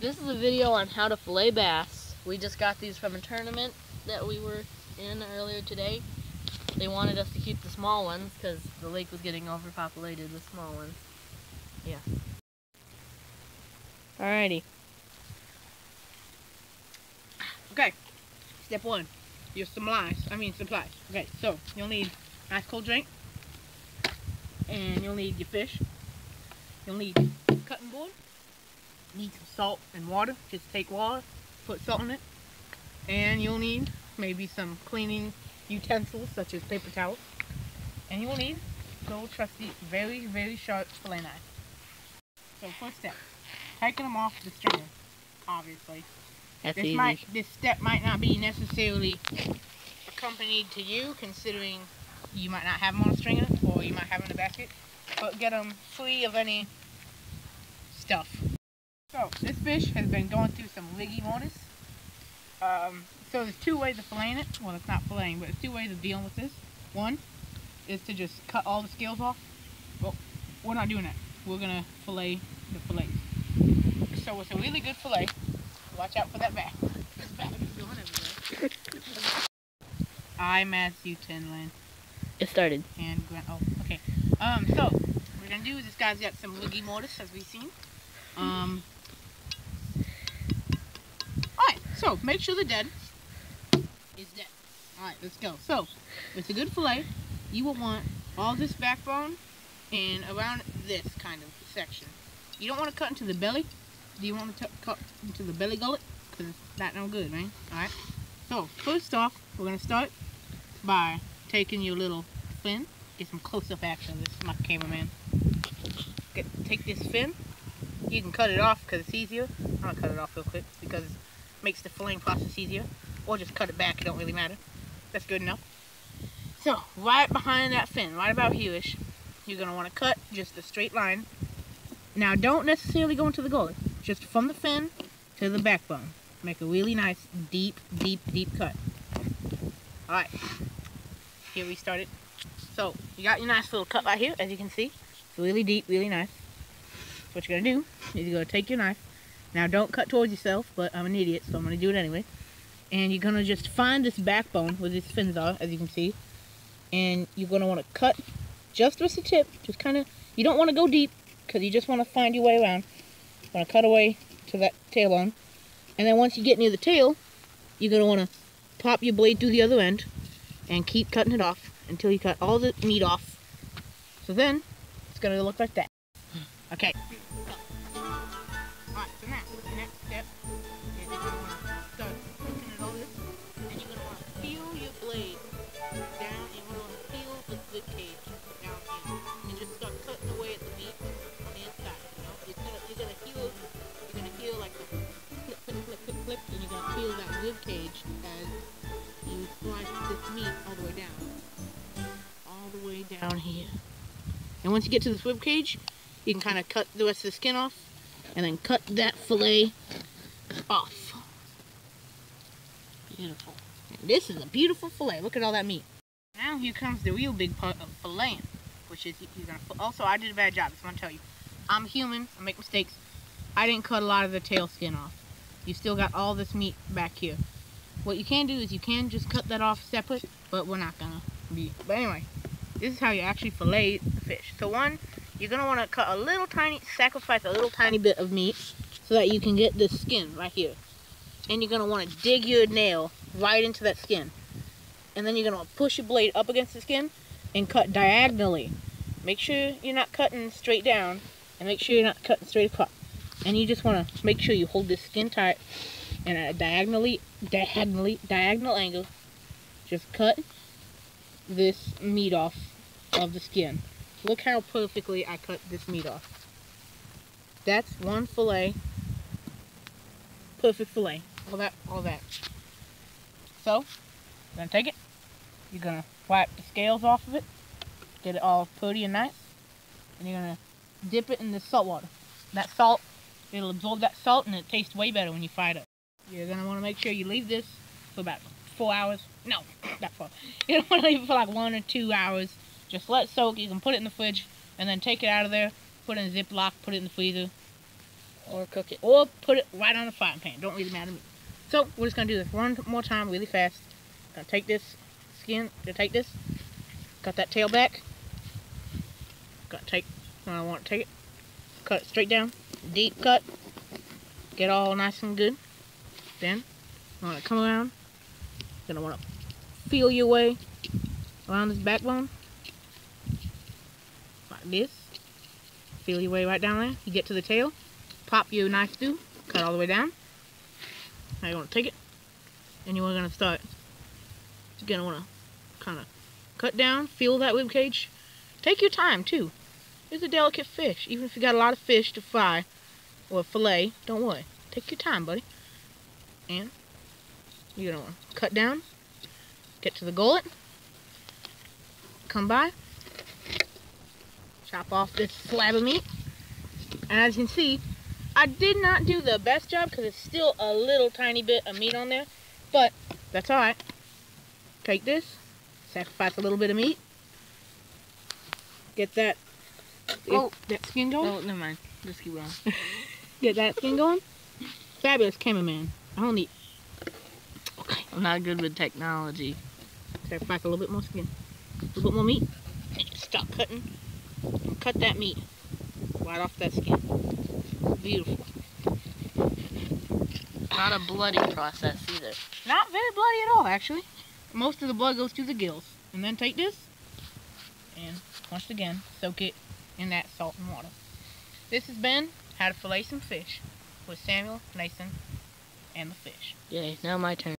This is a video on how to fillet bass. We just got these from a tournament that we were in earlier today. They wanted us to keep the small ones because the lake was getting overpopulated with small ones. Yeah. Alrighty. Okay, step one, your supplies. Okay, so you'll need a nice cold drink, and you'll need your fish. You'll need cutting board. Need some salt and water. Just take water, put salt in it, and you'll need maybe some cleaning utensils such as paper towels. And you will need good old trusty, very, very sharp fillet knife. So first step, taking them off the stringer, obviously. That's easy. This step might not be necessarily accompanied to you, considering you might not have them on a stringer, or you might have them in a basket, but get them free of any stuff. So, this fish has been going through some liggy mortars. So there's two ways of filleting it. Well, it's not filleting, but there's two ways of dealing with this. One is to just cut all the scales off. Well, we're not doing that. We're going to fillet the fillets. So it's a really good fillet. Watch out for that back. This back is going everywhere. I'm Matthew Tinlin. It started. And Grant. Oh, okay. So what we're gonna do is this guy's got some liggy mortars, as we've seen. Alright, so make sure the dead is dead. Alright, let's go. So, it's a good fillet. You will want all this backbone and around this kind of section. You don't want to cut into the belly. Do you want to cut into the belly gullet? Because that's no good, right? Alright. So, first off, we're going to start by taking your little fin. Get some close-up action. This is my cameraman. Take this fin. You can cut it off because it's easier. I'm going to cut it off real quick because it makes the filleting process easier. Or just cut it back. It don't really matter. That's good enough. So, right behind that fin, right about here-ish, you're going to want to cut just a straight line. Now, don't necessarily go into the gullet. Just from the fin to the backbone. Make a really nice, deep, deep, deep cut. Alright. Here we started. So, you got your nice little cut right here, as you can see. It's really deep, really nice. So what you're going to do is you're going to take your knife. Now, don't cut towards yourself, but I'm an idiot, so I'm going to do it anyway. And you're going to just find this backbone where these fins are, as you can see. And you're going to want to cut just with the tip. Just kind of, you don't want to go deep, because you just want to find your way around. You want to cut away to that tail bone. And then once you get near the tail, you're going to want to pop your blade through the other end and keep cutting it off until you cut all the meat off. So then, it's going to look like that. Okay. Alright, so now, the next step is you're going to want to start looking at all this, and you're going to want to feel your blade down, and you're going to want to feel the rib cage down here. And just start cutting away at the meat on the inside, you know? You're going to feel like the clip, clip, clip, clip, clip, and you're going to feel that rib cage as you slice this meat all the way down. All the way down here. And once you get to this rib cage, you can kind of cut the rest of the skin off, and then cut that fillet off. Beautiful. And this is a beautiful fillet. Look at all that meat. Now here comes the real big part of filleting, which is you're gonna. Also, I did a bad job. I want to tell you, I'm human. I make mistakes. I didn't cut a lot of the tail skin off. You still got all this meat back here. What you can do is you can just cut that off separate, but we're not gonna be. But anyway, this is how you actually fillet the fish. So one, you're gonna want to cut a little tiny, sacrifice a little tiny bit of meat so that you can get the skin right here. And you're gonna want to dig your nail right into that skin. And then you're gonna push your blade up against the skin and cut diagonally. Make sure you're not cutting straight down, and make sure you're not cutting straight across. And you just want to make sure you hold this skin tight and at a diagonal angle. Just cut this meat off of the skin. Look how perfectly I cut this meat off. That's one fillet. Perfect fillet. All that. So, you're gonna take it. You're gonna wipe the scales off of it. Get it all pretty and nice. And you're gonna dip it in the salt water. That salt, it'll absorb that salt and it tastes way better when you fry it up. You're gonna wanna make sure you leave this for about 4 hours. No, not 4. You don't wanna leave it for like 1 or 2 hours. Just let it soak. You can put it in the fridge and then take it out of there, put it in a Ziploc, put it in the freezer. Or cook it. Or put it right on the frying pan. Don't really matter to me. So we're just gonna do this one more time really fast. Gonna take this skin, cut that tail back. Gonna take when I want to take it. Cut it straight down. Deep cut. Get all nice and good. Then you wanna come around. Gonna wanna feel your way around this backbone. Like this. Feel your way right down there. You get to the tail. Pop your knife through. Cut all the way down. Now you want to take it. And you're going to start. You're going to want to kind of cut down. Feel that rib cage. Take your time too. It's a delicate fish. Even if you got a lot of fish to fry or fillet, don't worry. Take your time, buddy. And you're going to want to cut down. Get to the gullet. Come by. Chop off this slab of meat. And as you can see, I did not do the best job because it's still a little tiny bit of meat on there. But that's alright. Take this. Sacrifice a little bit of meat. Get that, that skin going. Oh, never mind. Just keep going. Get that skin going. Fabulous cameraman. I don't need... Okay. I'm not good with technology. Sacrifice a little bit more skin. A little bit more meat. And just stop cutting. And cut that meat right off that skin. Beautiful. Not a bloody process either. Not very bloody at all, actually. Most of the blood goes to the gills. And then take this and once again soak it in that salt and water. This has been How to Fillet Some Fish with Samuel, Nathan, and the fish. Yay, now my turn.